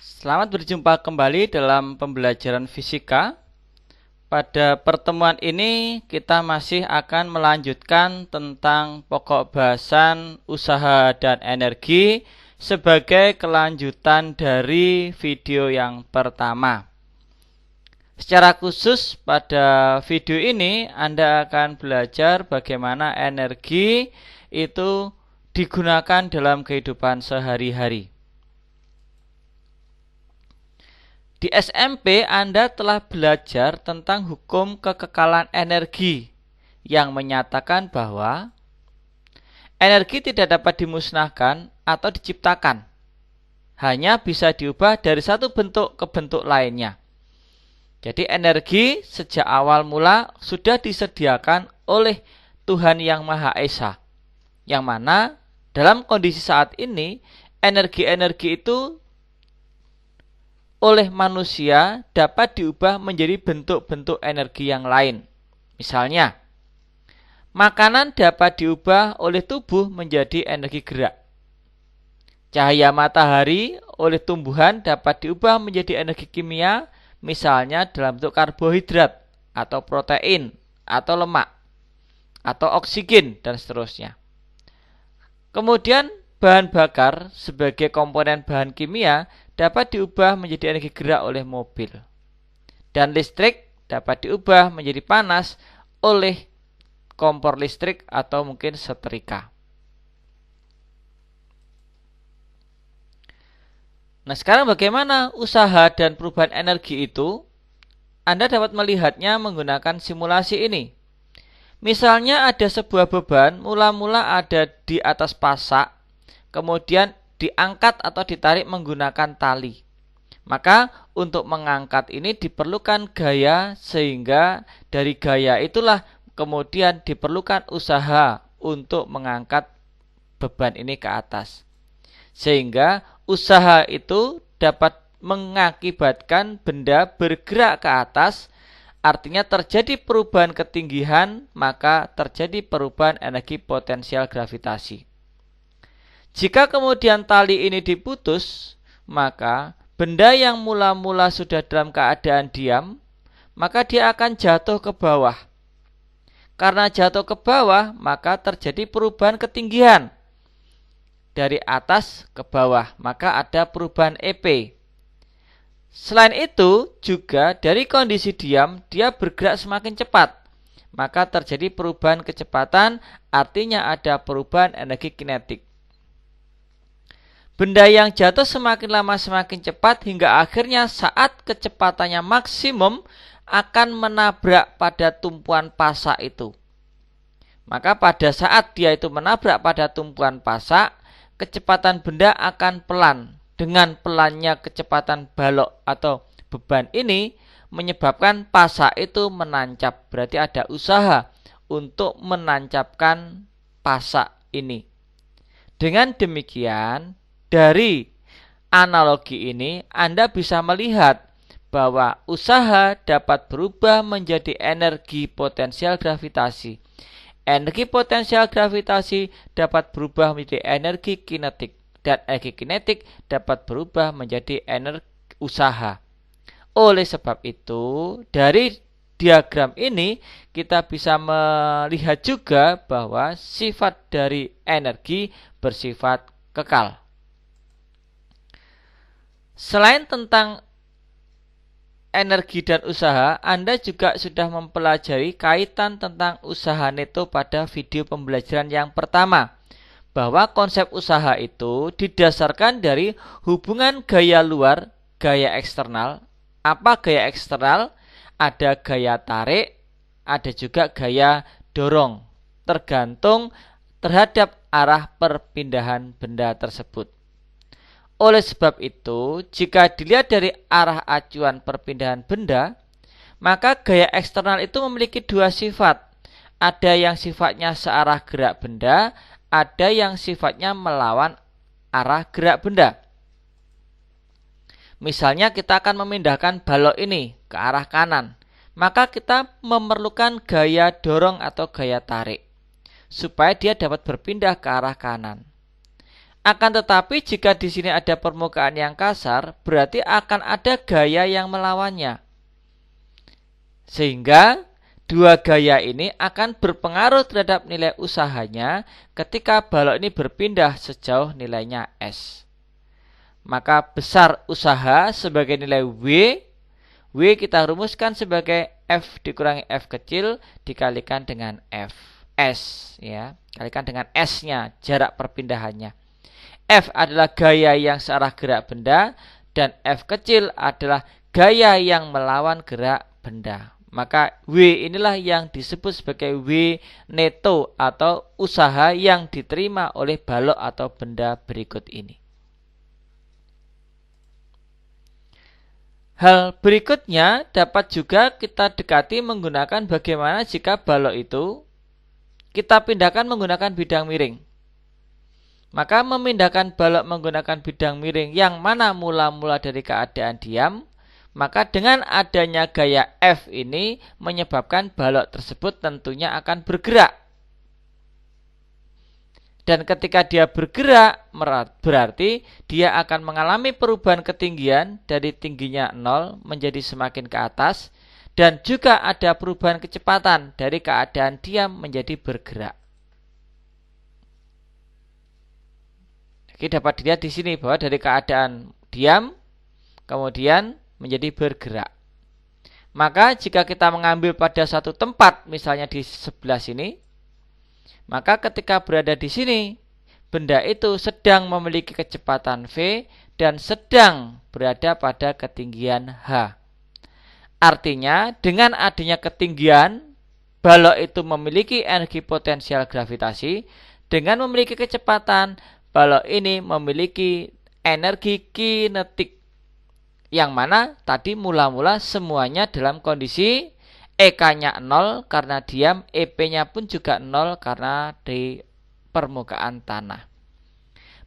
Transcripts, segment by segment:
Selamat berjumpa kembali dalam pembelajaran fisika. Pada pertemuan ini kita masih akan melanjutkan tentang pokok bahasan usaha dan energi sebagai kelanjutan dari video yang pertama. Secara khusus pada video ini Anda akan belajar bagaimana energi itu digunakan dalam kehidupan sehari-hari. Di SMP Anda telah belajar tentang hukum kekekalan energi yang menyatakan bahwa energi tidak dapat dimusnahkan atau diciptakan, hanya bisa diubah dari satu bentuk ke bentuk lainnya. Jadi energi sejak awal mula sudah disediakan oleh Tuhan Yang Maha Esa, yang mana dalam kondisi saat ini energi-energi itu oleh manusia dapat diubah menjadi bentuk-bentuk energi yang lain. Misalnya, makanan dapat diubah oleh tubuh menjadi energi gerak. Cahaya matahari oleh tumbuhan dapat diubah menjadi energi kimia, misalnya dalam bentuk karbohidrat, atau protein, atau lemak, atau oksigen, dan seterusnya. Kemudian, bahan bakar sebagai komponen bahan kimia dapat diubah menjadi energi gerak oleh mobil. Dan listrik dapat diubah menjadi panas oleh kompor listrik atau mungkin setrika. Nah, sekarang bagaimana usaha dan perubahan energi itu? Anda dapat melihatnya menggunakan simulasi ini. Misalnya ada sebuah beban mula-mula ada di atas pasak, kemudian diangkat atau ditarik menggunakan tali. Maka untuk mengangkat ini diperlukan gaya, sehingga dari gaya itulah kemudian diperlukan usaha untuk mengangkat beban ini ke atas. Sehingga usaha itu dapat mengakibatkan benda bergerak ke atas, artinya terjadi perubahan ketinggian, maka terjadi perubahan energi potensial gravitasi. Jika kemudian tali ini diputus, maka benda yang mula-mula sudah dalam keadaan diam, maka dia akan jatuh ke bawah. Karena jatuh ke bawah, maka terjadi perubahan ketinggian dari atas ke bawah, maka ada perubahan EP. Selain itu, juga dari kondisi diam, dia bergerak semakin cepat, maka terjadi perubahan kecepatan, artinya ada perubahan energi kinetik. Benda yang jatuh semakin lama semakin cepat hingga akhirnya saat kecepatannya maksimum akan menabrak pada tumpuan pasak itu. Maka pada saat dia itu menabrak pada tumpuan pasak, kecepatan benda akan pelan. Dengan pelannya kecepatan balok atau beban ini menyebabkan pasak itu menancap. Berarti ada usaha untuk menancapkan pasak ini. Dengan demikian, dari analogi ini Anda bisa melihat bahwa usaha dapat berubah menjadi energi potensial gravitasi. Energi potensial gravitasi dapat berubah menjadi energi kinetik, dan energi kinetik dapat berubah menjadi energi usaha. Oleh sebab itu, dari diagram ini kita bisa melihat juga bahwa sifat dari energi bersifat kekal. Selain tentang energi dan usaha, Anda juga sudah mempelajari kaitan tentang usaha neto pada video pembelajaran yang pertama. Bahwa konsep usaha itu didasarkan dari hubungan gaya luar, gaya eksternal. Apa gaya eksternal? Ada gaya tarik, ada juga gaya dorong. Tergantung terhadap arah perpindahan benda tersebut. Oleh sebab itu, jika dilihat dari arah acuan perpindahan benda, maka gaya eksternal itu memiliki dua sifat. Ada yang sifatnya searah gerak benda, ada yang sifatnya melawan arah gerak benda. Misalnya kita akan memindahkan balok ini ke arah kanan, maka kita memerlukan gaya dorong atau gaya tarik, supaya dia dapat berpindah ke arah kanan. Akan tetapi jika di sini ada permukaan yang kasar, berarti akan ada gaya yang melawannya. Sehingga dua gaya ini akan berpengaruh terhadap nilai usahanya ketika balok ini berpindah sejauh nilainya S. Maka besar usaha sebagai nilai W kita rumuskan sebagai F dikurangi F kecil dikalikan dengan F. S, ya, kalikan dengan S-nya, jarak perpindahannya. F adalah gaya yang searah gerak benda dan F kecil adalah gaya yang melawan gerak benda. Maka W inilah yang disebut sebagai W neto atau usaha yang diterima oleh balok atau benda berikut ini. Hal berikutnya dapat juga kita dekati menggunakan bagaimana jika balok itu kita pindahkan menggunakan bidang miring. Maka memindahkan balok menggunakan bidang miring yang mana mula-mula dari keadaan diam, maka dengan adanya gaya F ini menyebabkan balok tersebut tentunya akan bergerak. Dan ketika dia bergerak, berarti dia akan mengalami perubahan ketinggian dari tingginya 0 menjadi semakin ke atas, dan juga ada perubahan kecepatan dari keadaan diam menjadi bergerak. Jadi dapat dilihat di sini bahwa dari keadaan diam kemudian menjadi bergerak. Maka jika kita mengambil pada satu tempat, misalnya di sebelah sini, maka ketika berada di sini, benda itu sedang memiliki kecepatan V dan sedang berada pada ketinggian H. Artinya dengan adanya ketinggian, balok itu memiliki energi potensial gravitasi. Dengan memiliki kecepatan, balok ini memiliki energi kinetik. Yang mana tadi mula-mula semuanya dalam kondisi EK-nya 0 karena diam, EP-nya pun juga 0 karena di permukaan tanah.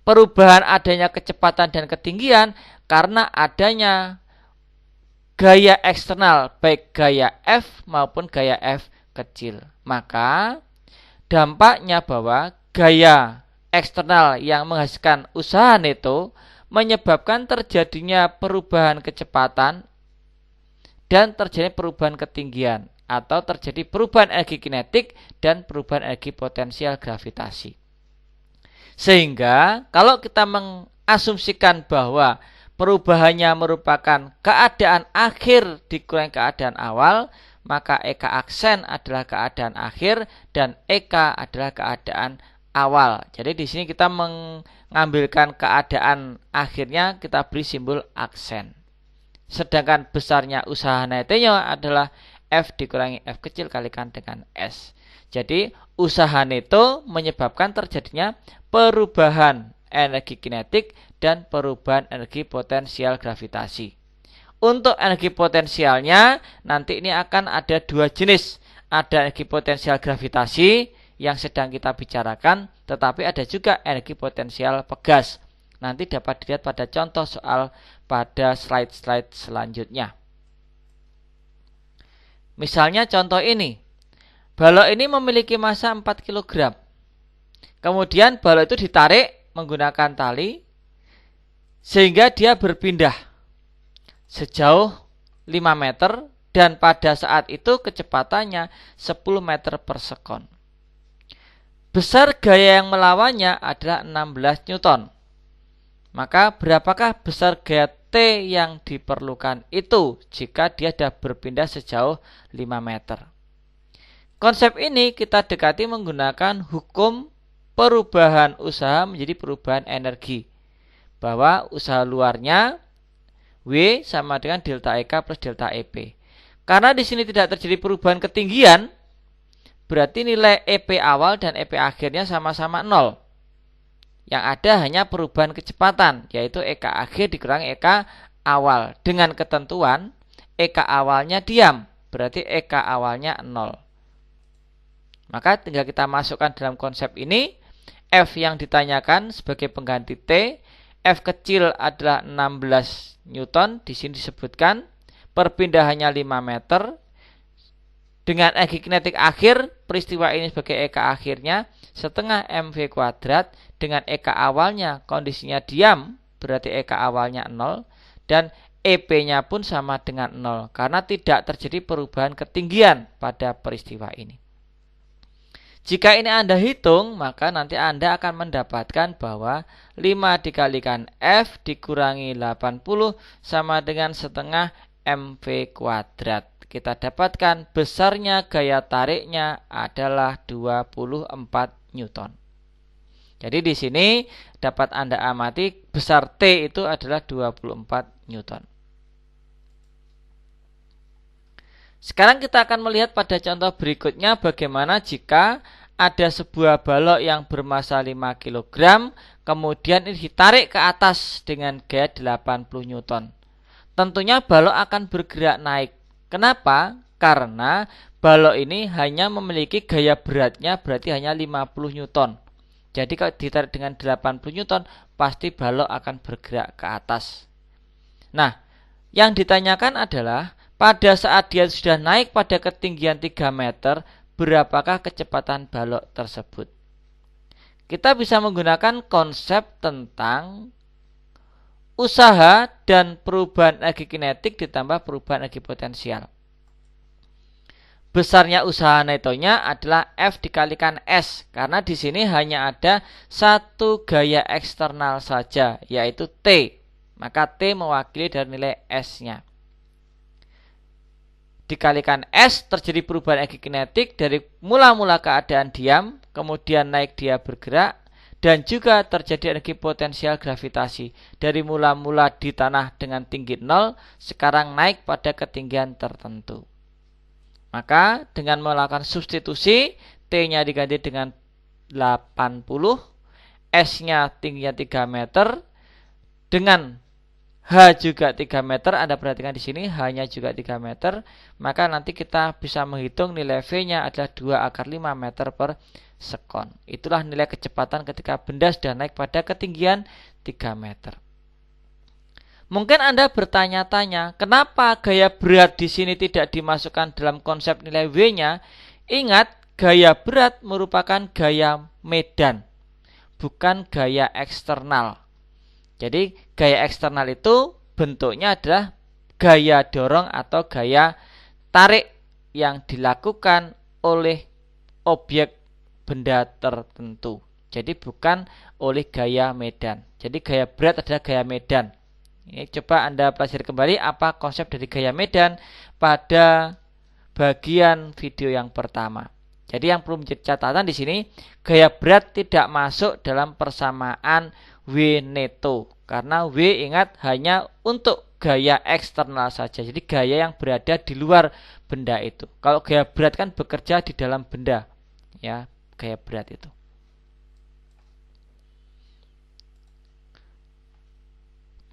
Perubahan adanya kecepatan dan ketinggian karena adanya gaya eksternal, baik gaya F maupun gaya F kecil. Maka dampaknya bahwa gaya eksternal yang menghasilkan usaha neto menyebabkan terjadinya perubahan kecepatan dan terjadi perubahan ketinggian atau terjadi perubahan energi kinetik dan perubahan energi potensial gravitasi. Sehingga kalau kita mengasumsikan bahwa perubahannya merupakan keadaan akhir dikurangi keadaan awal, maka EK aksen adalah keadaan akhir dan EK adalah keadaan awal. Jadi di sini kita mengambilkan keadaan akhirnya, kita beri simbol aksen. Sedangkan besarnya usaha netonya adalah F dikurangi F kecil kalikan dengan S. Jadi usaha neto menyebabkan terjadinya perubahan energi kinetik dan perubahan energi potensial gravitasi. Untuk energi potensialnya nanti ini akan ada dua jenis. Ada energi potensial gravitasi yang sedang kita bicarakan, tetapi ada juga energi potensial pegas. Nanti dapat dilihat pada contoh soal pada slide-slide selanjutnya. Misalnya contoh ini. Balok ini memiliki massa 4 kg. Kemudian balok itu ditarik menggunakan tali sehingga dia berpindah sejauh 5 meter dan pada saat itu kecepatannya 10 meter per sekon. Besar gaya yang melawannya adalah 16 Newton. Maka berapakah besar gaya T yang diperlukan itu jika dia sudah berpindah sejauh 5 meter? Konsep ini kita dekati menggunakan hukum perubahan usaha menjadi perubahan energi. Bahwa usaha luarnya W sama dengan delta EK plus delta EP. Karena di sini tidak terjadi perubahan ketinggian, berarti nilai EP awal dan EP akhirnya sama-sama 0. Yang ada hanya perubahan kecepatan, yaitu EK akhir dikurangi EK awal. Dengan ketentuan EK awalnya diam, berarti EK awalnya 0. Maka tinggal kita masukkan dalam konsep ini. F yang ditanyakan sebagai pengganti T, F kecil adalah 16 Newton, di sini disebutkan perpindahannya 5 meter. Dengan energi kinetik akhir, peristiwa ini sebagai EK akhirnya setengah mv kuadrat dengan EK awalnya kondisinya diam, berarti EK awalnya 0, dan EP-nya pun sama dengan 0, karena tidak terjadi perubahan ketinggian pada peristiwa ini. Jika ini Anda hitung, maka nanti Anda akan mendapatkan bahwa 5 dikalikan F dikurangi 80 sama dengan setengah mv kuadrat. Kita dapatkan besarnya gaya tariknya adalah 24 Newton. Jadi di sini dapat Anda amati besar T itu adalah 24 Newton. Sekarang kita akan melihat pada contoh berikutnya bagaimana jika ada sebuah balok yang bermassa 5 kg, kemudian ini ditarik ke atas dengan gaya 80 Newton. Tentunya balok akan bergerak naik. Kenapa? Karena balok ini hanya memiliki gaya beratnya berarti hanya 50 Newton. Jadi kalau ditarik dengan 80 Newton, pasti balok akan bergerak ke atas. Nah, yang ditanyakan adalah pada saat dia sudah naik pada ketinggian 3 meter, berapakah kecepatan balok tersebut? Kita bisa menggunakan konsep tentang usaha dan perubahan energi kinetik ditambah perubahan energi potensial. Besarnya usaha netonya adalah F dikalikan S, karena di sini hanya ada satu gaya eksternal saja, yaitu T. Maka T mewakili dari nilai S-nya. Dikalikan S, terjadi perubahan energi kinetik dari mula-mula keadaan diam, kemudian naik dia bergerak, dan juga terjadi energi potensial gravitasi dari mula-mula di tanah dengan tinggi 0, sekarang naik pada ketinggian tertentu. Maka dengan melakukan substitusi, T-nya diganti dengan 80, S-nya tingginya 3 meter, dengan H juga 3 meter, Anda perhatikan di sini H-nya juga 3 meter, maka nanti kita bisa menghitung nilai V-nya adalah 2/5 meter per sekon. Itulah nilai kecepatan ketika benda sudah naik pada ketinggian 3 meter. Mungkin Anda bertanya-tanya, kenapa gaya berat di sini tidak dimasukkan dalam konsep nilai V-nya? Ingat, gaya berat merupakan gaya medan, bukan gaya eksternal. Jadi gaya eksternal itu bentuknya adalah gaya dorong atau gaya tarik yang dilakukan oleh objek benda tertentu. Jadi bukan oleh gaya medan. Jadi gaya berat adalah gaya medan. Ini coba Anda pelajari kembali apa konsep dari gaya medan pada bagian video yang pertama. Jadi yang perlu menjadi catatan di sini, gaya berat tidak masuk dalam persamaan W neto, karena W ingat hanya untuk gaya eksternal saja. Jadi gaya yang berada di luar benda itu. Kalau gaya berat kan bekerja di dalam benda, ya, gaya berat itu.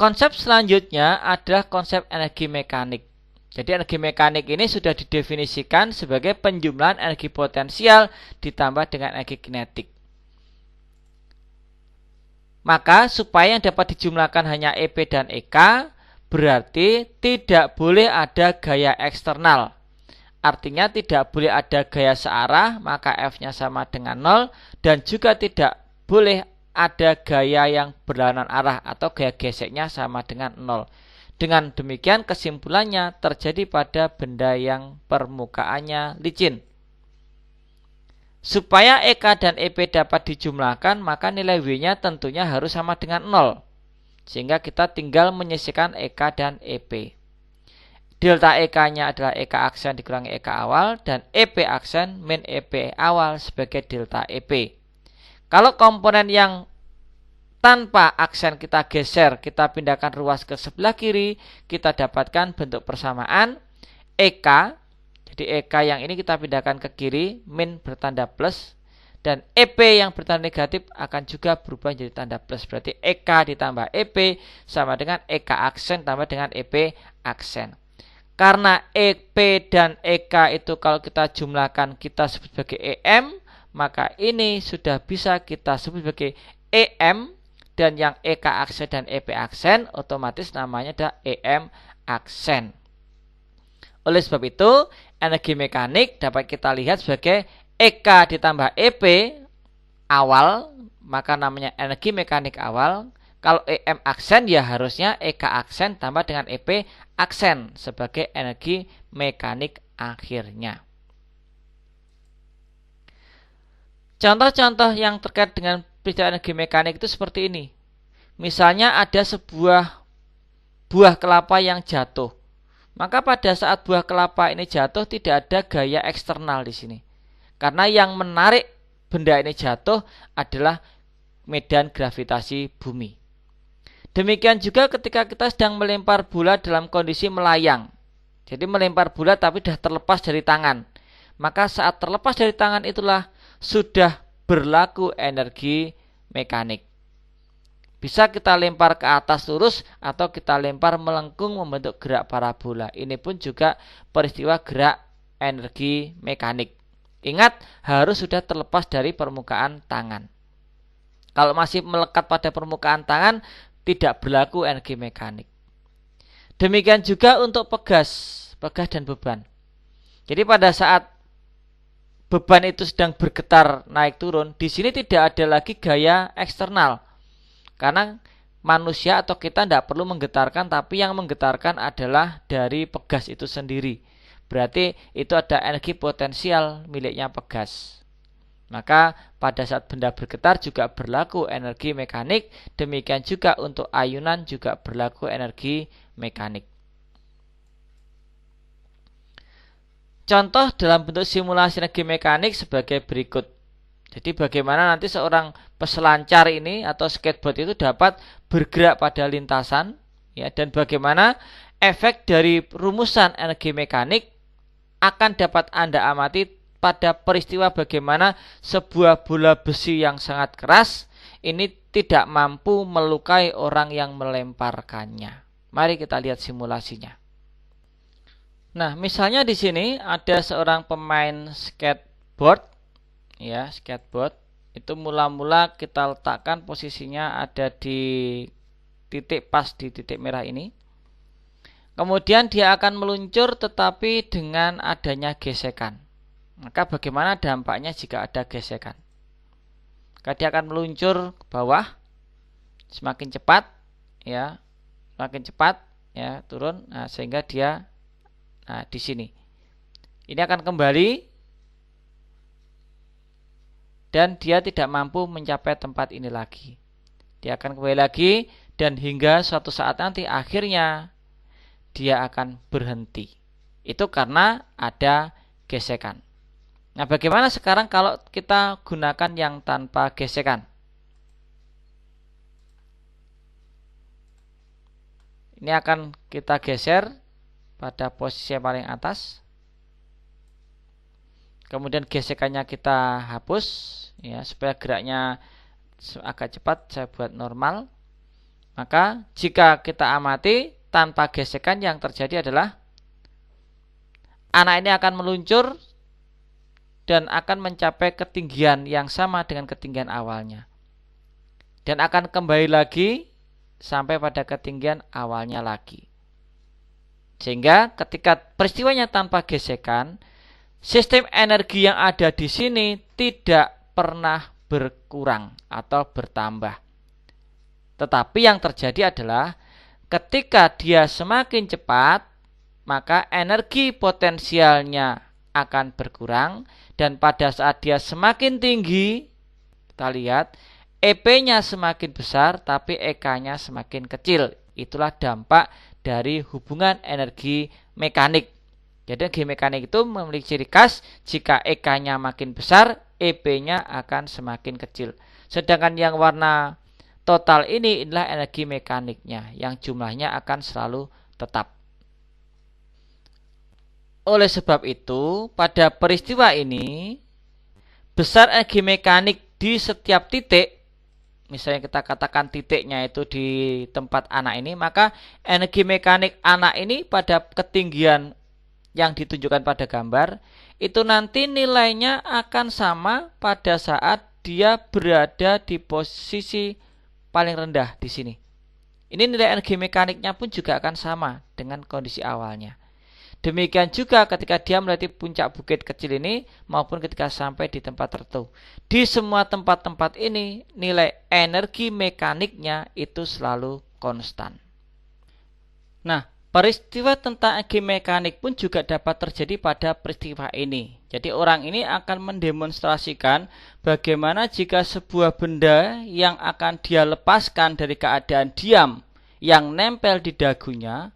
Konsep selanjutnya adalah konsep energi mekanik. Jadi energi mekanik ini sudah didefinisikan sebagai penjumlahan energi potensial ditambah dengan energi kinetik. Maka supaya yang dapat dijumlahkan hanya EP dan EK, berarti tidak boleh ada gaya eksternal. Artinya tidak boleh ada gaya searah, maka F-nya sama dengan 0, dan juga tidak boleh ada gaya yang berlawanan arah atau gaya geseknya sama dengan 0. Dengan demikian kesimpulannya terjadi pada benda yang permukaannya licin. Supaya EK dan EP dapat dijumlahkan, maka nilai W-nya tentunya harus sama dengan 0. Sehingga kita tinggal menyisihkan EK dan EP. Delta EK-nya adalah EK aksen dikurangi EK awal, dan EP aksen min EP awal sebagai delta EP. Kalau komponen yang tanpa aksen kita geser, kita pindahkan ruas ke sebelah kiri, kita dapatkan bentuk persamaan EK. Jadi EK yang ini kita pindahkan ke kiri, min bertanda plus, dan EP yang bertanda negatif akan juga berubah menjadi tanda plus. Berarti EK ditambah EP sama dengan EK aksen tambah dengan EP aksen. Karena EP dan EK itu kalau kita jumlahkan kita sebut sebagai EM, maka ini sudah bisa kita sebut sebagai EM, dan yang EK aksen dan EP aksen otomatis namanya adalah EM aksen. Oleh sebab itu, energi mekanik dapat kita lihat sebagai EK ditambah EP awal, maka namanya energi mekanik awal. Kalau EM aksen ya harusnya EK aksen tambah dengan EP aksen sebagai energi mekanik akhirnya. Contoh-contoh yang terkait dengan peristiwa energi mekanik itu seperti ini. Misalnya ada sebuah buah kelapa yang jatuh. Maka pada saat buah kelapa ini jatuh tidak ada gaya eksternal di sini. Karena yang menarik benda ini jatuh adalah medan gravitasi bumi. Demikian juga ketika kita sedang melempar bola dalam kondisi melayang. Jadi melempar bola tapi sudah terlepas dari tangan. Maka saat terlepas dari tangan itulah sudah berlaku energi mekanik. Bisa kita lempar ke atas lurus atau kita lempar melengkung membentuk gerak parabola. Ini pun juga peristiwa gerak energi mekanik. Ingat, harus sudah terlepas dari permukaan tangan. Kalau masih melekat pada permukaan tangan, tidak berlaku energi mekanik. Demikian juga untuk pegas dan beban. Jadi pada saat beban itu sedang bergetar naik turun, di sini tidak ada lagi gaya eksternal. Karena manusia atau kita tidak perlu menggetarkan, tapi yang menggetarkan adalah dari pegas itu sendiri. Berarti itu ada energi potensial miliknya pegas. Maka pada saat benda bergetar juga berlaku energi mekanik. Demikian juga untuk ayunan juga berlaku energi mekanik. Contoh dalam bentuk simulasi energi mekanik sebagai berikut. Jadi bagaimana nanti seorang peselancar ini atau skateboard itu dapat bergerak pada lintasan, ya, dan bagaimana efek dari rumusan energi mekanik akan dapat Anda amati pada peristiwa bagaimana sebuah bola besi yang sangat keras ini tidak mampu melukai orang yang melemparkannya. Mari kita lihat simulasinya. Nah, misalnya di sini ada seorang pemain skateboard. Ya, skateboard itu mula-mula kita letakkan posisinya ada di titik pas di titik merah ini. Kemudian dia akan meluncur tetapi dengan adanya gesekan. Maka bagaimana dampaknya jika ada gesekan? Maka dia akan meluncur ke bawah semakin cepat, ya, semakin cepat, ya, turun. Nah, sehingga dia di sini. Ini akan kembali dan dia tidak mampu mencapai tempat ini lagi. Dia akan kembali lagi dan hingga suatu saat nanti akhirnya dia akan berhenti. Itu karena ada gesekan. Nah, bagaimana sekarang kalau kita gunakan yang tanpa gesekan? Ini akan kita geser pada posisi yang paling atas. Kemudian gesekannya kita hapus, ya, supaya geraknya agak cepat. Saya buat normal. Maka jika kita amati tanpa gesekan yang terjadi adalah anak ini akan meluncur dan akan mencapai ketinggian yang sama dengan ketinggian awalnya. Dan akan kembali lagi sampai pada ketinggian awalnya lagi. Sehingga ketika peristiwanya tanpa gesekan, sistem energi yang ada di sini tidak pernah berkurang atau bertambah. Tetapi yang terjadi adalah ketika dia semakin cepat, maka energi potensialnya akan berkurang. Dan pada saat dia semakin tinggi, kita lihat EP-nya semakin besar tapi EK-nya semakin kecil. Itulah dampak dari hubungan energi mekanik. Jadi energi mekanik itu memiliki ciri khas jika EK-nya makin besar, EP-nya akan semakin kecil. Sedangkan yang warna total ini adalah energi mekaniknya yang jumlahnya akan selalu tetap. Oleh sebab itu, pada peristiwa ini, besar energi mekanik di setiap titik, misalnya kita katakan titiknya itu di tempat anak ini, maka energi mekanik anak ini pada ketinggian yang ditunjukkan pada gambar, itu nanti nilainya akan sama pada saat dia berada di posisi paling rendah di sini. Ini nilai energi mekaniknya pun juga akan sama dengan kondisi awalnya. Demikian juga ketika dia melewati puncak bukit kecil ini maupun ketika sampai di tempat tertentu. Di semua tempat-tempat ini nilai energi mekaniknya itu selalu konstan. Nah, peristiwa tentang energi mekanik pun juga dapat terjadi pada peristiwa ini. Jadi orang ini akan mendemonstrasikan bagaimana jika sebuah benda yang akan dia lepaskan dari keadaan diam yang nempel di dagunya,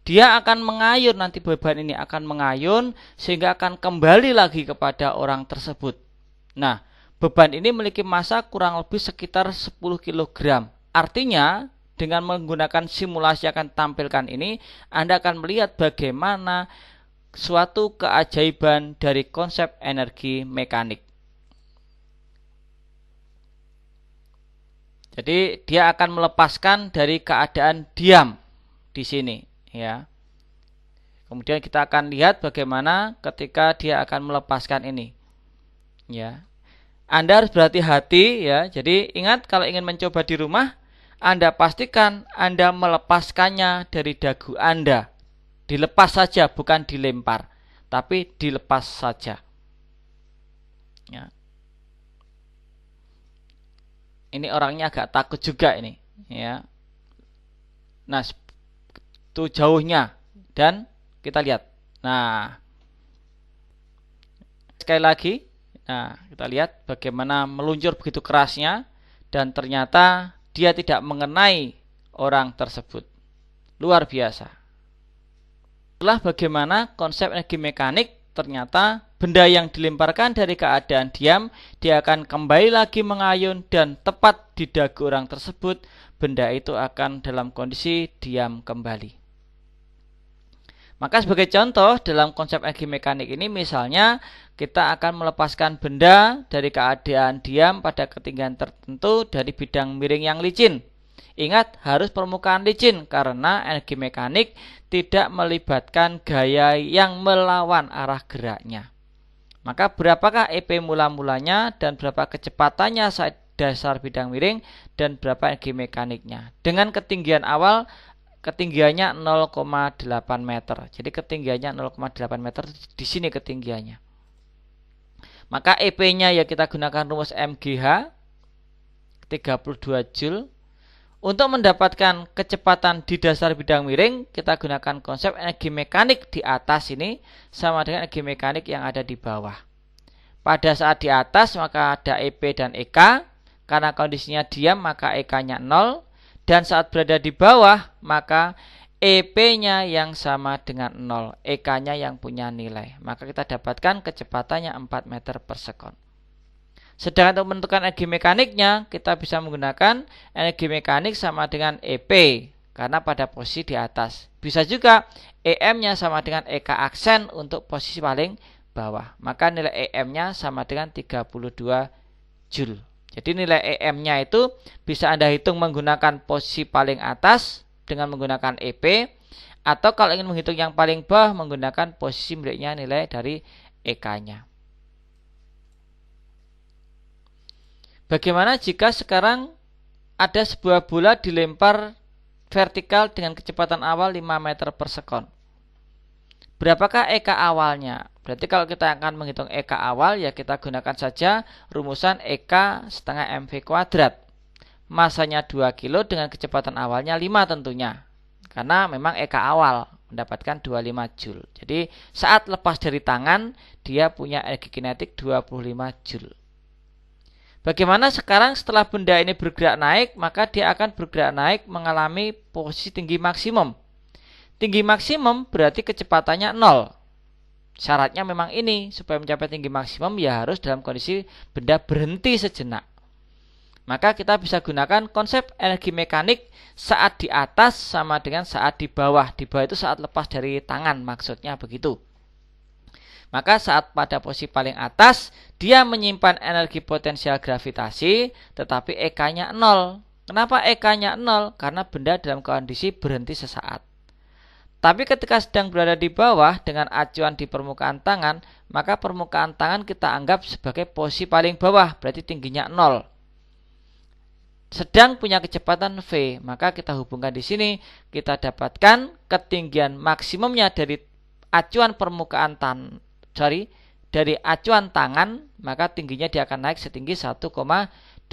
dia akan mengayun, nanti beban ini akan mengayun sehingga akan kembali lagi kepada orang tersebut. Nah, beban ini memiliki massa kurang lebih sekitar 10 kg. Artinya, dengan menggunakan simulasi yang akan tampilkan ini, Anda akan melihat bagaimana suatu keajaiban dari konsep energi mekanik. Jadi, dia akan melepaskan dari keadaan diam di sini. Ya. Kemudian kita akan lihat bagaimana ketika dia akan melepaskan ini. Ya. Anda harus berhati-hati ya. Jadi ingat kalau ingin mencoba di rumah, Anda pastikan Anda melepaskannya dari dagu Anda. Dilepas saja, bukan dilempar, tapi dilepas saja. Ya. Ini orangnya agak takut juga ini, ya. Nah, itu jauhnya dan kita lihat. Nah, sekali lagi, nah kita lihat bagaimana meluncur begitu kerasnya dan ternyata dia tidak mengenai orang tersebut. Luar biasa. Itulah bagaimana konsep energi mekanik, ternyata benda yang dilemparkan dari keadaan diam, dia akan kembali lagi mengayun dan tepat di dagu orang tersebut, benda itu akan dalam kondisi diam kembali. Maka sebagai contoh dalam konsep energi mekanik ini, misalnya kita akan melepaskan benda dari keadaan diam pada ketinggian tertentu dari bidang miring yang licin. Ingat, harus permukaan licin karena energi mekanik tidak melibatkan gaya yang melawan arah geraknya. Maka berapakah EP mula-mulanya dan berapa kecepatannya saat dasar bidang miring dan berapa energi mekaniknya. Dengan ketinggian awal, ketinggiannya 0,8 meter. Jadi ketinggiannya 0,8 meter di sini ketinggiannya. Maka EP-nya ya kita gunakan rumus MGH 32 Joule. Untuk mendapatkan kecepatan di dasar bidang miring, kita gunakan konsep energi mekanik di atas ini sama dengan energi mekanik yang ada di bawah. Pada saat di atas maka ada EP dan EK. Karena kondisinya diam maka EK-nya 0. Dan saat berada di bawah, maka EP-nya yang sama dengan 0, EK-nya yang punya nilai. Maka kita dapatkan kecepatannya 4 meter per sekon. Sedangkan untuk menentukan energi mekaniknya, kita bisa menggunakan energi mekanik sama dengan EP, karena pada posisi di atas. Bisa juga EM-nya sama dengan EK aksen untuk posisi paling bawah. Maka nilai EM-nya sama dengan 32 Joule. Jadi nilai EM-nya itu bisa Anda hitung menggunakan posisi paling atas dengan menggunakan EP, atau kalau ingin menghitung yang paling bawah menggunakan posisi miliknya nilai dari EK-nya. Bagaimana jika sekarang ada sebuah bola dilempar vertikal dengan kecepatan awal 5 meter per sekon? Berapakah EK awalnya? Berarti kalau kita akan menghitung EK awal, ya kita gunakan saja rumusan EK setengah MV kuadrat. Masanya 2 kilo dengan kecepatan awalnya 5 tentunya. Karena memang EK awal mendapatkan 25 Joule. Jadi saat lepas dari tangan, dia punya energi kinetik 25 Joule. Bagaimana sekarang setelah benda ini bergerak naik, maka dia akan bergerak naik mengalami posisi tinggi maksimum. Tinggi maksimum berarti kecepatannya 0. Syaratnya memang ini, supaya mencapai tinggi maksimum ya harus dalam kondisi benda berhenti sejenak. Maka kita bisa gunakan konsep energi mekanik saat di atas sama dengan saat di bawah. Di bawah itu saat lepas dari tangan, maksudnya begitu. Maka saat pada posisi paling atas, dia menyimpan energi potensial gravitasi, tetapi EK-nya 0. Kenapa EK-nya 0? Karena benda dalam kondisi berhenti sesaat. Tapi ketika sedang berada di bawah dengan acuan di permukaan tangan, maka permukaan tangan kita anggap sebagai posisi paling bawah, berarti tingginya 0. Sedang punya kecepatan V, maka kita hubungkan di sini, kita dapatkan ketinggian maksimumnya dari acuan dari acuan tangan, maka tingginya dia akan naik setinggi 1,25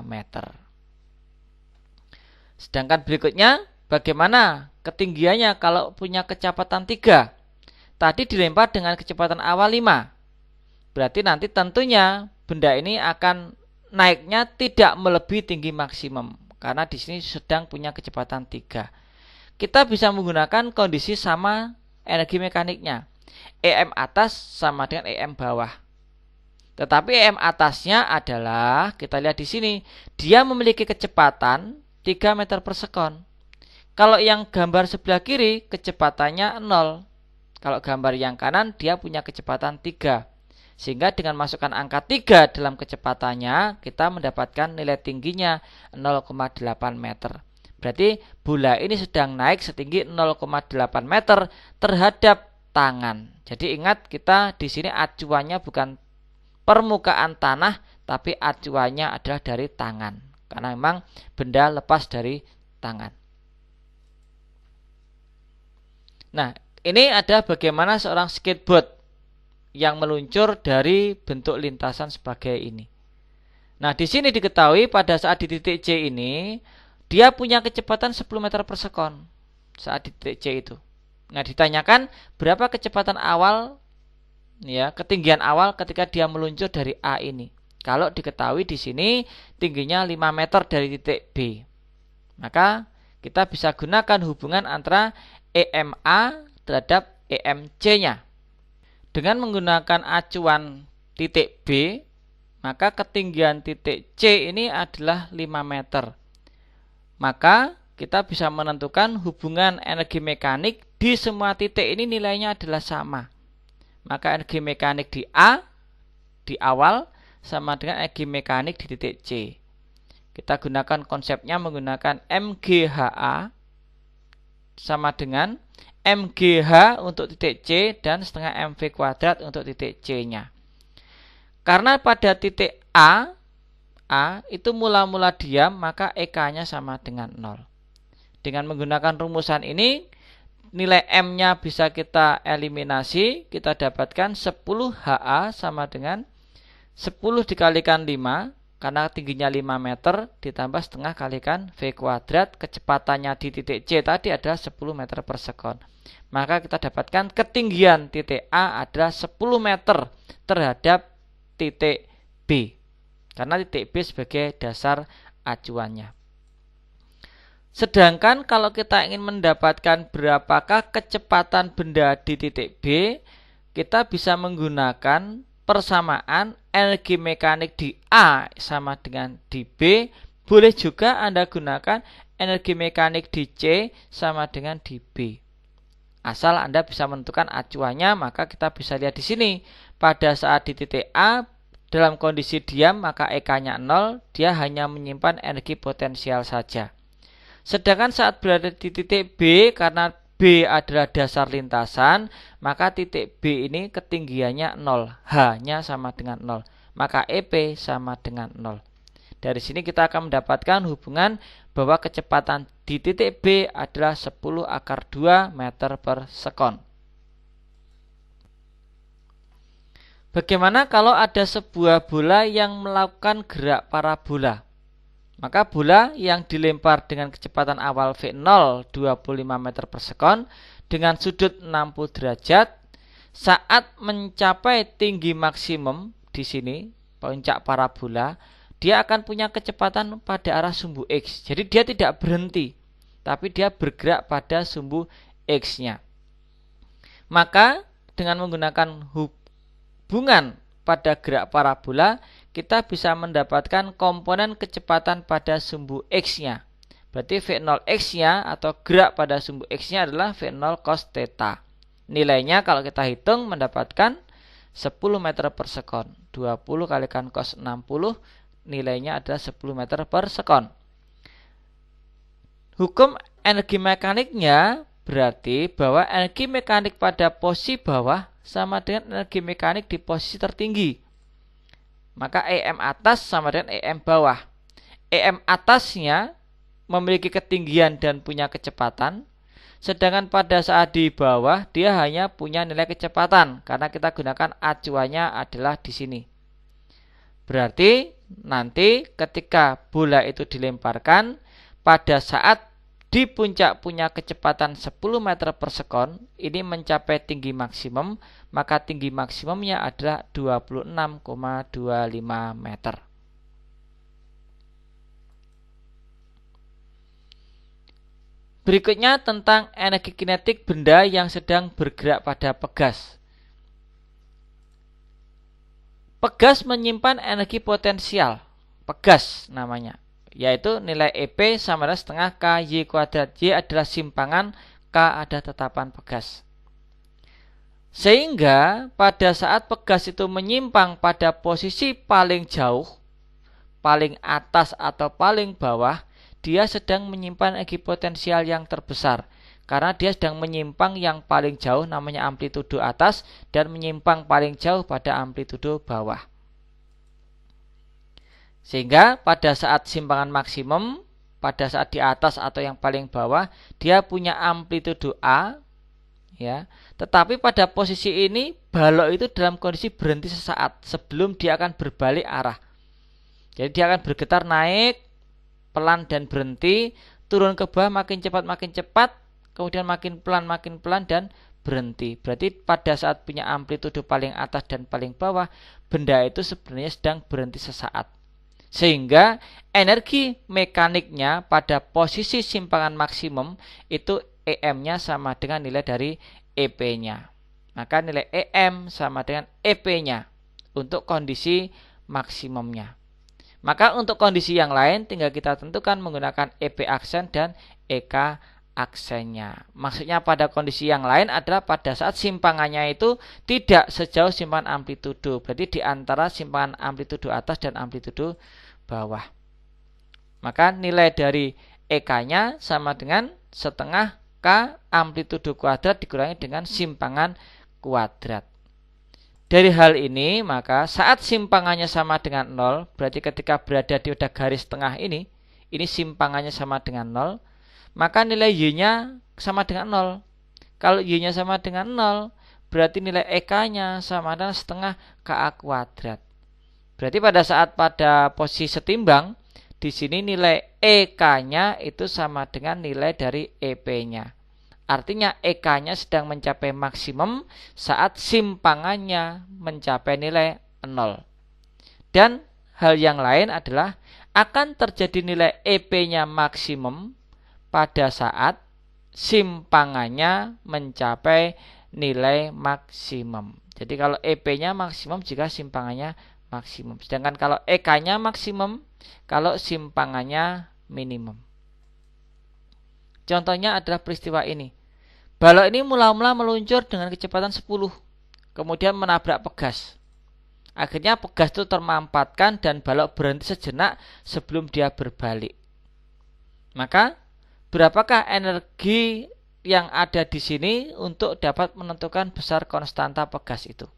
meter. Sedangkan berikutnya, bagaimana ketinggiannya kalau punya kecepatan 3? Tadi dilempar dengan kecepatan awal 5. Berarti nanti tentunya benda ini akan naiknya tidak melebihi tinggi maksimum, karena di sini sedang punya kecepatan 3. Kita bisa menggunakan kondisi sama energi mekaniknya. EM atas sama dengan EM bawah. Tetapi EM atasnya adalah, kita lihat di sini, dia memiliki kecepatan 3 meter per sekon. Kalau yang gambar sebelah kiri, kecepatannya 0. Kalau gambar yang kanan, dia punya kecepatan 3. Sehingga dengan masukkan angka 3 dalam kecepatannya, kita mendapatkan nilai tingginya 0,8 meter. Berarti bola ini sedang naik setinggi 0,8 meter terhadap tangan. Jadi ingat, kita di sini acuannya bukan permukaan tanah, tapi acuannya adalah dari tangan. Karena memang benda lepas dari tangan. Nah, ini ada bagaimana seorang skateboard yang meluncur dari bentuk lintasan sebagai ini. Nah, di sini diketahui pada saat di titik C ini, dia punya kecepatan 10 meter per sekon saat di titik C itu. Nah, ditanyakan berapa kecepatan awal, ya, ketinggian awal ketika dia meluncur dari A ini. Kalau diketahui di sini tingginya 5 meter dari titik B, maka kita bisa gunakan hubungan antara EMA terhadap EMC-nya. Dengan menggunakan acuan titik B, maka ketinggian titik C ini adalah 5 meter. Maka kita bisa menentukan hubungan energi mekanik di semua titik ini nilainya adalah sama. Maka energi mekanik di A, di awal, sama dengan energi mekanik di titik C. Kita gunakan konsepnya menggunakan MGHA sama dengan MGH untuk titik C dan setengah MV kuadrat untuk titik C-nya. Karena pada titik A itu mula-mula diam, maka EK-nya sama dengan 0. Dengan menggunakan rumusan ini, nilai M-nya bisa kita eliminasi. Kita dapatkan 10 HA sama dengan 10 dikalikan 5, karena tingginya 5 meter, ditambah setengah kalikan V kuadrat. Kecepatannya di titik C tadi adalah 10 meter per sekon. Maka kita dapatkan ketinggian titik A adalah 10 meter terhadap titik B, karena titik B sebagai dasar acuannya. Sedangkan kalau kita ingin mendapatkan berapakah kecepatan benda di titik B, kita bisa menggunakan persamaan energi mekanik di A sama dengan di B. Boleh juga Anda gunakan energi mekanik di C sama dengan di B. Asal Anda bisa menentukan acuannya, maka kita bisa lihat di sini. Pada saat di titik A, dalam kondisi diam, maka EK-nya 0, dia hanya menyimpan energi potensial saja. Sedangkan saat berada di titik B, karena B adalah dasar lintasan, maka titik B ini ketinggiannya 0, H-nya sama dengan 0, maka EP sama dengan 0. Dari sini kita akan mendapatkan hubungan bahwa kecepatan di titik B adalah 10 akar 2 meter per sekon. Bagaimana kalau ada sebuah bola yang melakukan gerak parabola? Maka bola yang dilempar dengan kecepatan awal V0 25 meter per sekon dengan sudut 60 derajat, saat mencapai tinggi maksimum di sini, puncak parabola, dia akan punya kecepatan pada arah sumbu X. Jadi dia tidak berhenti, tapi dia bergerak pada sumbu X-nya. Maka dengan menggunakan hubungan pada gerak parabola, kita bisa mendapatkan komponen kecepatan pada sumbu X-nya. Berarti V0 X-nya atau gerak pada sumbu X-nya adalah V0 cos theta. Nilainya kalau kita hitung mendapatkan 10 meter per sekon. 20 kalikan cos 60, nilainya adalah 10 meter per sekon. Hukum energi mekaniknya berarti bahwa energi mekanik pada posisi bawah sama dengan energi mekanik di posisi tertinggi. Maka EM atas sama dengan EM bawah. EM atasnya memiliki ketinggian dan punya kecepatan, sedangkan pada saat di bawah dia hanya punya nilai kecepatan karena kita gunakan acuannya adalah di sini. Berarti nanti ketika bola itu dilemparkan pada saat di puncak punya kecepatan 10 meter per sekon, ini mencapai tinggi maksimum, maka tinggi maksimumnya adalah 26,25 meter. Berikutnya tentang energi kinetik benda yang sedang bergerak pada pegas. Pegas menyimpan energi potensial, pegas namanya, yaitu nilai EP sama dengan setengah KY kuadrat. Y adalah simpangan, K ada tetapan pegas. Sehingga pada saat pegas itu menyimpang pada posisi paling jauh, paling atas atau paling bawah, dia sedang menyimpan energi potensial yang terbesar. Karena dia sedang menyimpang yang paling jauh namanya amplitudo atas dan menyimpang paling jauh pada amplitudo bawah. Sehingga pada saat simpangan maksimum, pada saat di atas atau yang paling bawah, dia punya amplitudo A, ya. Tetapi pada posisi ini balok itu dalam kondisi berhenti sesaat sebelum dia akan berbalik arah. Jadi dia akan bergetar naik, pelan dan berhenti, turun ke bawah makin cepat, kemudian makin pelan dan berhenti. Berarti pada saat punya amplitudo paling atas dan paling bawah, benda itu sebenarnya sedang berhenti sesaat. Sehingga energi mekaniknya pada posisi simpangan maksimum itu EM-nya sama dengan nilai dari EP-nya. Maka nilai EM sama dengan EP-nya untuk kondisi maksimumnya. Maka untuk kondisi yang lain tinggal kita tentukan menggunakan EP aksen dan EK aksennya. Maksudnya pada kondisi yang lain adalah pada saat simpangannya itu tidak sejauh simpangan amplitudo. Berarti di antara simpangan amplitudo atas dan amplitudo bawah. Maka nilai dari EK-nya sama dengan setengah K amplitudo kuadrat dikurangi dengan simpangan kuadrat. Dari hal ini maka saat simpangannya sama dengan 0, berarti ketika berada di garis tengah ini simpangannya sama dengan 0, maka nilai Y-nya sama dengan 0. Kalau Y-nya sama dengan 0, berarti nilai EK-nya sama dengan setengah KA kuadrat. Berarti pada saat pada posisi setimbang, di sini nilai EK-nya itu sama dengan nilai dari EP-nya. Artinya EK-nya sedang mencapai maksimum saat simpangannya mencapai nilai 0. Dan hal yang lain adalah akan terjadi nilai EP-nya maksimum pada saat simpangannya mencapai nilai maksimum. Jadi kalau EP-nya maksimum jika simpangannya maksimum. Sedangkan kalau EK-nya maksimum kalau simpangannya minimum. Contohnya adalah peristiwa ini. Balok ini mula-mula meluncur dengan kecepatan 10, kemudian menabrak pegas. Akhirnya pegas itu termampatkan dan balok berhenti sejenak sebelum dia berbalik. Maka berapakah energi yang ada di sini untuk dapat menentukan besar konstanta pegas itu?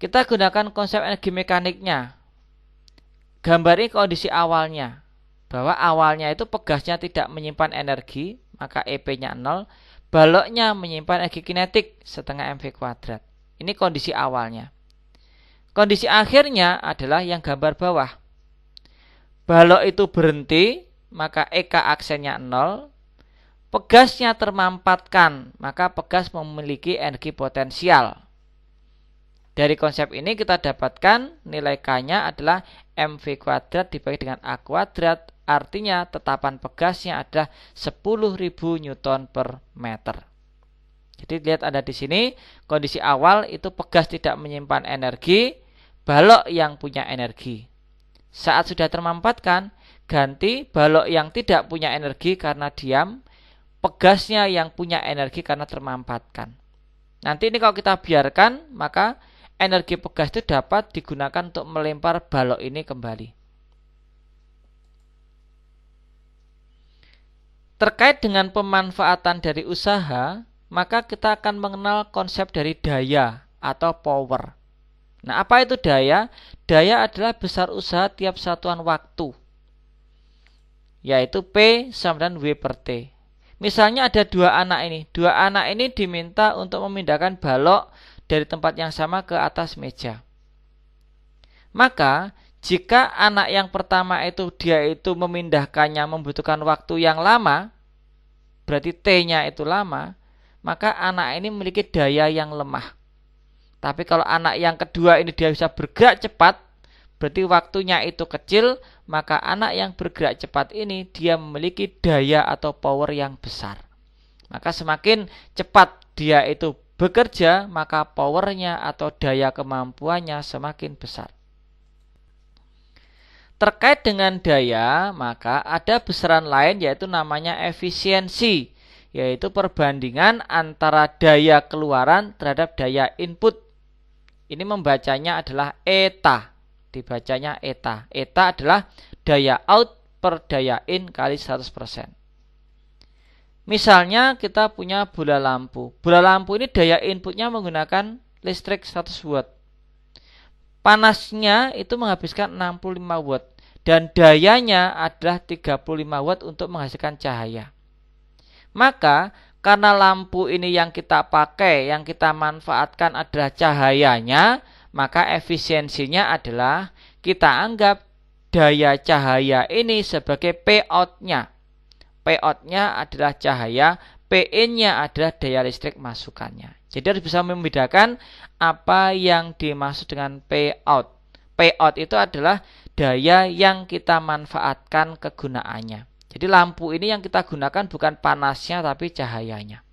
Kita gunakan konsep energi mekaniknya. Gambari kondisi awalnya. Bahwa awalnya itu pegasnya tidak menyimpan energi, maka EP-nya 0. Baloknya menyimpan energi kinetik setengah mv kuadrat. Ini kondisi awalnya. Kondisi akhirnya adalah yang gambar bawah. Balok itu berhenti, maka EK aksennya 0. Pegasnya termampatkan, maka pegas memiliki energi potensial. Dari konsep ini kita dapatkan nilai K-nya adalah mv kuadrat dibagi dengan A kuadrat. Artinya tetapan pegasnya adalah 10.000 Newton per meter. Jadi lihat ada di sini kondisi awal itu pegas tidak menyimpan energi, balok yang punya energi. Saat sudah termampatkan, ganti balok yang tidak punya energi karena diam, pegasnya yang punya energi karena termampatkan. Nanti ini kalau kita biarkan, maka energi pegas itu dapat digunakan untuk melempar balok ini kembali. Terkait dengan pemanfaatan dari usaha, maka kita akan mengenal konsep dari daya atau power. Nah, apa itu daya? Daya adalah besar usaha tiap satuan waktu, yaitu P sama dengan W per T. Misalnya ada dua anak ini. Dua anak ini diminta untuk memindahkan balok dari tempat yang sama ke atas meja. Maka jika anak yang pertama itu dia itu memindahkannya membutuhkan waktu yang lama, berarti T-nya itu lama, maka anak ini memiliki daya yang lemah. Tapi kalau anak yang kedua ini dia bisa bergerak cepat, berarti waktunya itu kecil, maka anak yang bergerak cepat ini dia memiliki daya atau power yang besar. Maka semakin cepat dia itu bekerja, maka powernya atau daya kemampuannya semakin besar. Terkait dengan daya, maka ada besaran lain yaitu namanya efisiensi, yaitu perbandingan antara daya keluaran terhadap daya input. Ini membacanya adalah eta, dibacanya eta. Eta adalah daya out per daya in kali 100%. Misalnya kita punya bola lampu. Bola lampu ini daya inputnya menggunakan listrik 100 watt. Panasnya itu menghabiskan 65 watt. Dan dayanya adalah 35 watt untuk menghasilkan cahaya. Maka karena lampu ini yang kita pakai, yang kita manfaatkan adalah cahayanya, maka efisiensinya adalah kita anggap daya cahaya ini sebagai P-out-nya. P-out-nya adalah cahaya, P-in-nya adalah daya listrik masukannya. Jadi harus bisa membedakan apa yang dimaksud dengan P-out. P-out itu adalah daya yang kita manfaatkan kegunaannya. Jadi lampu ini yang kita gunakan bukan panasnya tapi cahayanya.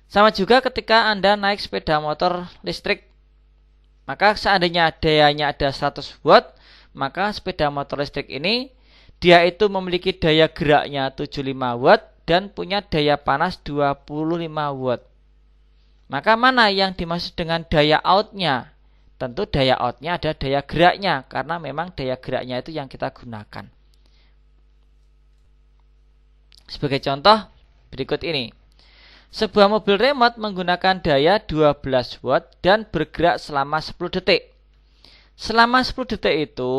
Sama juga ketika Anda naik sepeda motor listrik. Maka seandainya dayanya ada 100 watt, maka sepeda motor listrik ini dia itu memiliki daya geraknya 75 watt dan punya daya panas 25 watt. Maka mana yang dimaksud dengan daya outnya? Tentu daya outnya ada daya geraknya, karena memang daya geraknya itu yang kita gunakan. Sebagai contoh berikut ini. Sebuah mobil remote menggunakan daya 12 watt dan bergerak selama 10 detik. Selama 10 detik itu,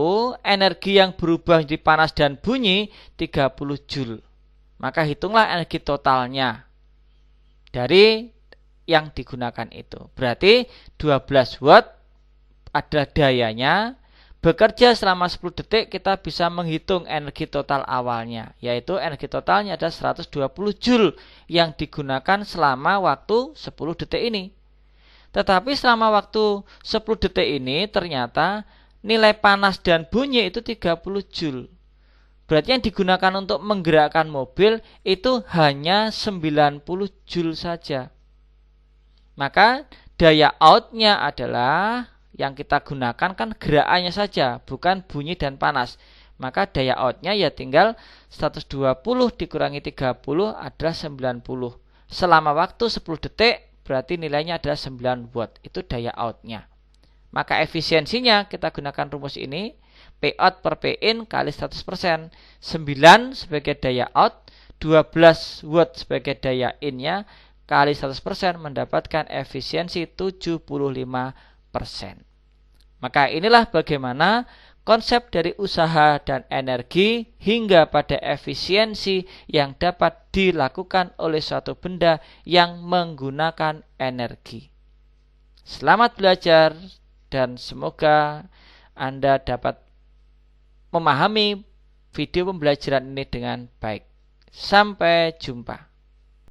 energi yang berubah menjadi panas dan bunyi 30 joule. Maka hitunglah energi totalnya dari yang digunakan itu. Berarti 12 watt adalah dayanya. Bekerja selama 10 detik kita bisa menghitung energi total awalnya, yaitu energi totalnya ada 120 joule yang digunakan selama waktu 10 detik ini. Tetapi selama waktu 10 detik ini ternyata nilai panas dan bunyi itu 30 joule. Berarti yang digunakan untuk menggerakkan mobil itu hanya 90 joule saja. Maka daya outnya adalah yang kita gunakan kan gerakannya saja, bukan bunyi dan panas. Maka daya outnya ya tinggal 120 dikurangi 30 adalah 90. Selama waktu 10 detik berarti nilainya adalah 9 watt. Itu daya outnya. Maka efisiensinya kita gunakan rumus ini. P out per P in kali 100%. 9 sebagai daya out, 12 watt sebagai daya innya, kali 100% mendapatkan efisiensi 75%. Maka inilah bagaimana konsep dari usaha dan energi hingga pada efisiensi yang dapat dilakukan oleh suatu benda yang menggunakan energi. Selamat belajar dan semoga Anda dapat memahami video pembelajaran ini dengan baik. Sampai jumpa.